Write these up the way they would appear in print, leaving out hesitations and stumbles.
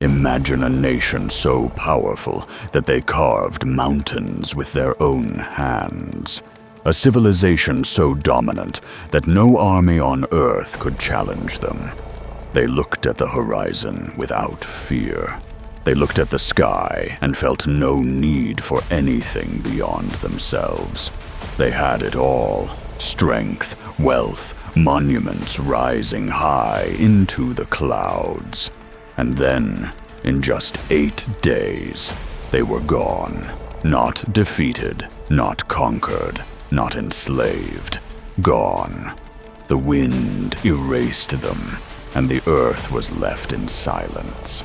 Imagine a nation so powerful that they carved mountains with their own hands. A civilization so dominant that no army on Earth could challenge them. They looked at the horizon without fear. They looked at the sky and felt no need for anything beyond themselves. They had it all: strength, wealth, monuments rising high into the clouds. And then, in just 8 days, they were gone. Not defeated, not conquered, not enslaved. Gone. The wind erased them, and the earth was left in silence.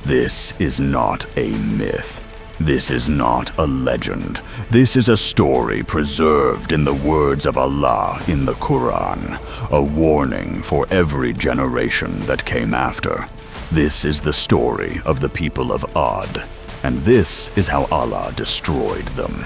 This is not a myth. This is not a legend. This is a story preserved in the words of Allah in the Quran, a warning for every generation that came after. This is the story of the people of Ad, and this is how Allah destroyed them.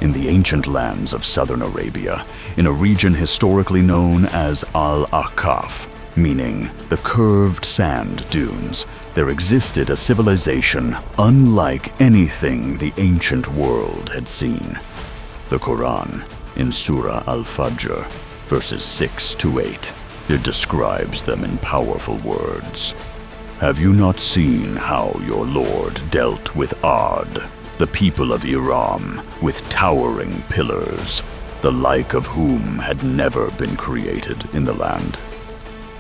In the ancient lands of southern Arabia, in a region historically known as Al-Ahqaf, meaning the curved sand dunes, there existed a civilization unlike anything the ancient world had seen. The Quran, in Surah Al-Fajr, verses 6 to 8, it describes them in powerful words. Have you not seen how your Lord dealt with Ad, the people of Iram, with towering pillars, the like of whom had never been created in the land?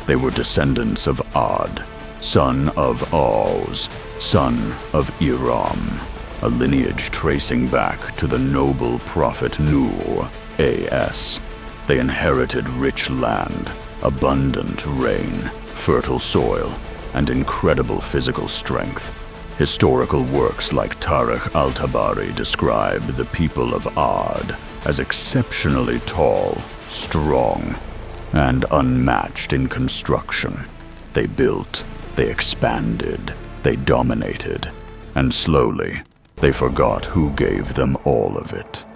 They were descendants of Ad, son of Uz, son of Iram, a lineage tracing back to the noble prophet Nuh, A.S. They inherited rich land, abundant rain, fertile soil, and incredible physical strength. Historical works like Tariq al-Tabari describe the people of Ad as exceptionally tall, strong, and unmatched in construction. They built, they expanded, they dominated, and slowly they forgot who gave them all of it.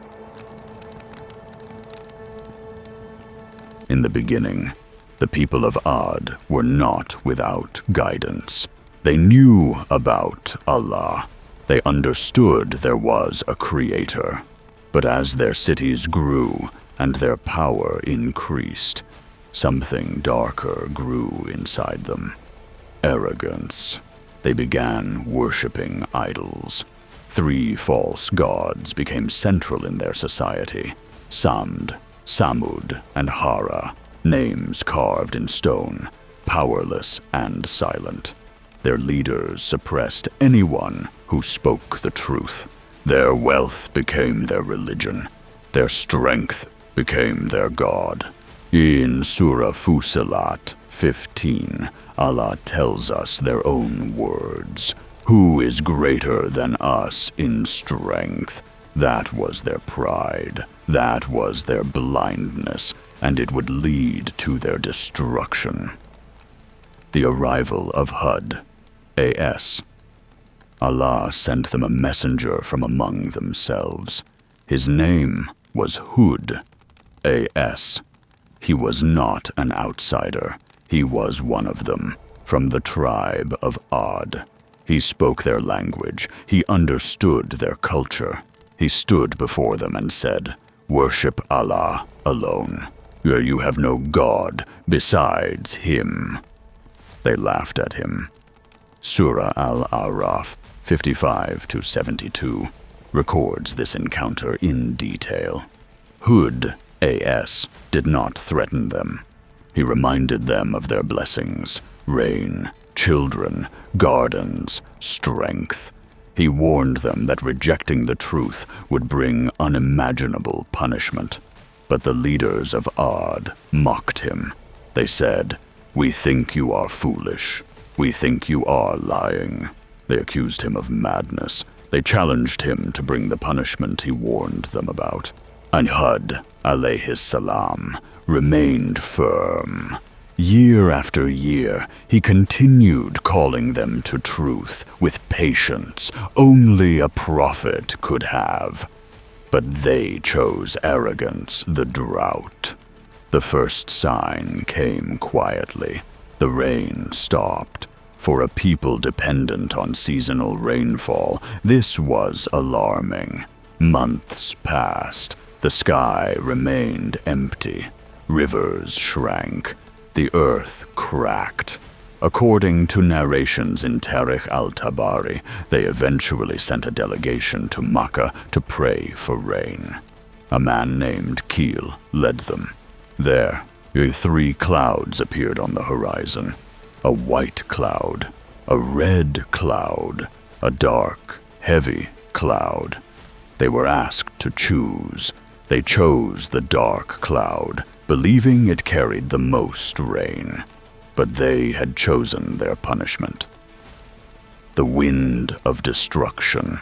In the beginning, the people of Ad were not without guidance. They knew about Allah. They understood there was a creator. But as their cities grew and their power increased, something darker grew inside them. Arrogance. They began worshipping idols. 3 false gods became central in their society: Samd, Samud, and Hara. Names carved in stone, powerless and silent. Their leaders suppressed anyone who spoke the truth. Their wealth became their religion. Their strength became their god. In Surah Fusilat 15, Allah tells us their own words. Who is greater than us in strength? That was their pride. That was their blindness, and it would lead to their destruction. The arrival of Hud, A.S. Allah sent them a messenger from among themselves. His name was Hud, A.S. He was not an outsider. He was one of them, from the tribe of Ad. He spoke their language. He understood their culture. He stood before them and said, "Worship Allah alone. You have no God besides Him." They laughed at him. Surah Al-A'raf 55-72 records this encounter in detail. Hud, A.S., did not threaten them. He reminded them of their blessings: rain, children, gardens, strength. He warned them that rejecting the truth would bring unimaginable punishment. But the leaders of Ad mocked him. They said, "We think you are foolish. We think you are lying." They accused him of madness. They challenged him to bring the punishment he warned them about. And Hud, alayhis salam, remained firm. Year after year, he continued calling them to truth with patience only a prophet could have. But they chose arrogance, the drought. The first sign came quietly. The rain stopped. For a people dependent on seasonal rainfall, this was alarming. Months passed. The sky remained empty. Rivers shrank. The earth cracked. According to narrations in Tarikh al-Tabari, they eventually sent a delegation to Makkah to pray for rain. A man named Keel led them. There, 3 clouds appeared on the horizon. A white cloud, a red cloud, a dark, heavy cloud. They were asked to choose. They chose the dark cloud, believing it carried the most rain. But they had chosen their punishment. The wind of destruction.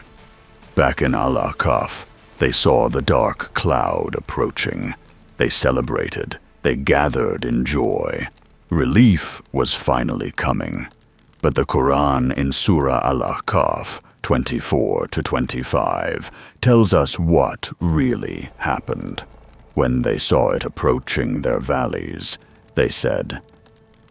Back in Al-Ahqaf, they saw the dark cloud approaching. They celebrated. They gathered in joy. Relief was finally coming. But the Quran in Surah Al-Ahqaf 24-25 tells us what really happened. When they saw it approaching their valleys, they said,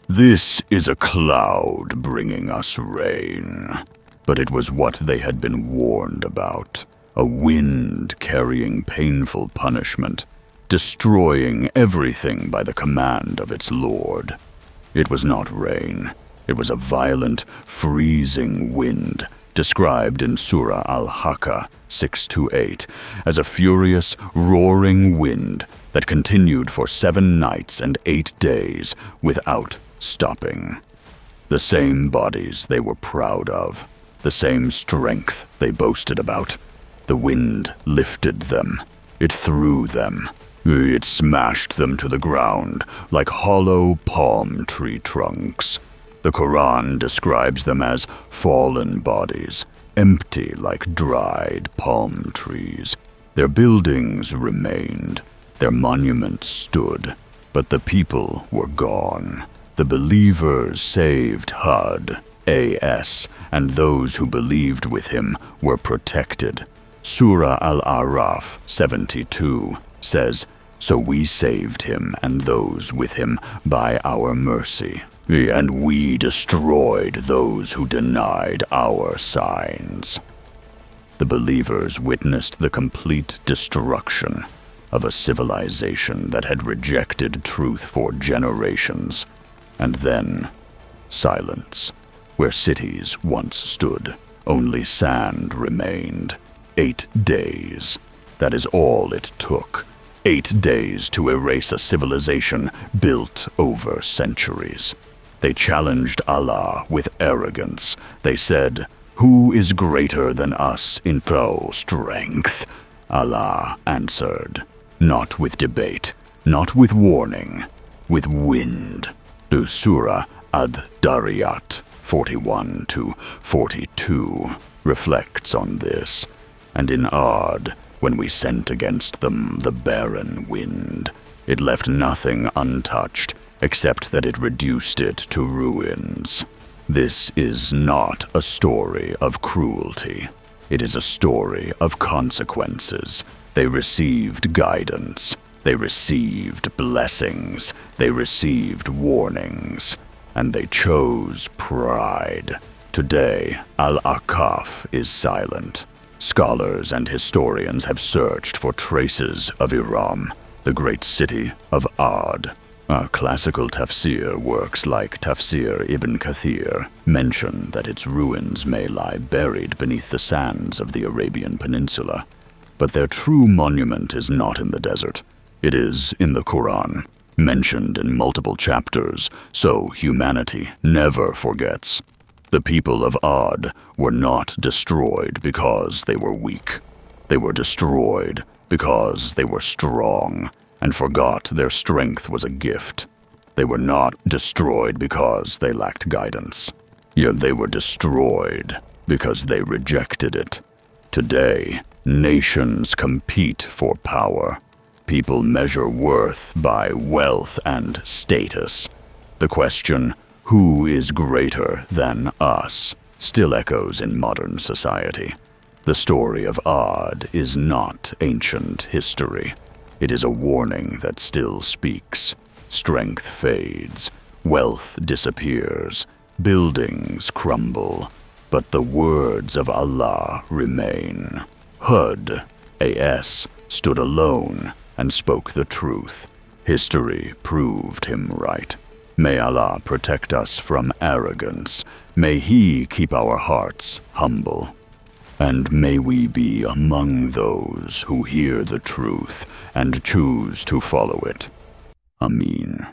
"This is a cloud bringing us rain." But it was what they had been warned about, a wind carrying painful punishment, destroying everything by the command of its Lord. It was not rain. It was a violent, freezing wind, described in Surah Al-Haqqa 6-8 as a furious, roaring wind that continued for 7 nights and 8 days without stopping. The same bodies they were proud of, the same strength they boasted about. The wind lifted them. It threw them. It smashed them to the ground like hollow palm tree trunks. The Quran describes them as fallen bodies, empty like dried palm trees. Their buildings remained, their monuments stood, but the people were gone. The believers saved Hud, A.S., and those who believed with him were protected. Surah Al-Araf 72 says, "So we saved him and those with him by our mercy, and we destroyed those who denied our signs." The believers witnessed the complete destruction of a civilization that had rejected truth for generations. And then, silence. Where cities once stood, only sand remained. 8 days. That is all it took. 8 days to erase a civilization built over centuries. They challenged Allah with arrogance. They said, "Who is greater than us in strength?" Allah answered, "Not with debate, not with warning, with wind." Surah Ad-Dariyat 41-42 reflects on this. And in Ad, when we sent against them the barren wind, it left nothing untouched except that it reduced it to ruins. This is not a story of cruelty. It is a story of consequences. They received guidance. They received blessings. They received warnings. And they chose pride. Today, Al-Ahqaf is silent. Scholars and historians have searched for traces of Iram, the great city of Ad. Classical tafsir works like Tafsir Ibn Kathir mention that its ruins may lie buried beneath the sands of the Arabian Peninsula. But their true monument is not in the desert. It is in the Quran, mentioned in multiple chapters, so humanity never forgets. The people of Ad were not destroyed because they were weak. They were destroyed because they were strong and forgot their strength was a gift. They were not destroyed because they lacked guidance. Yet they were destroyed because they rejected it. Today, nations compete for power. People measure worth by wealth and status. The question, "Who is greater than us?" still echoes in modern society. The story of Ad is not ancient history. It is a warning that still speaks. Strength fades, wealth disappears, Buildings crumble, but the words of Allah remain. Hud, A.S., stood alone and spoke the truth. History proved him right. May Allah protect us from arrogance. May He keep our hearts humble. And may we be among those who hear the truth and choose to follow it. Ameen.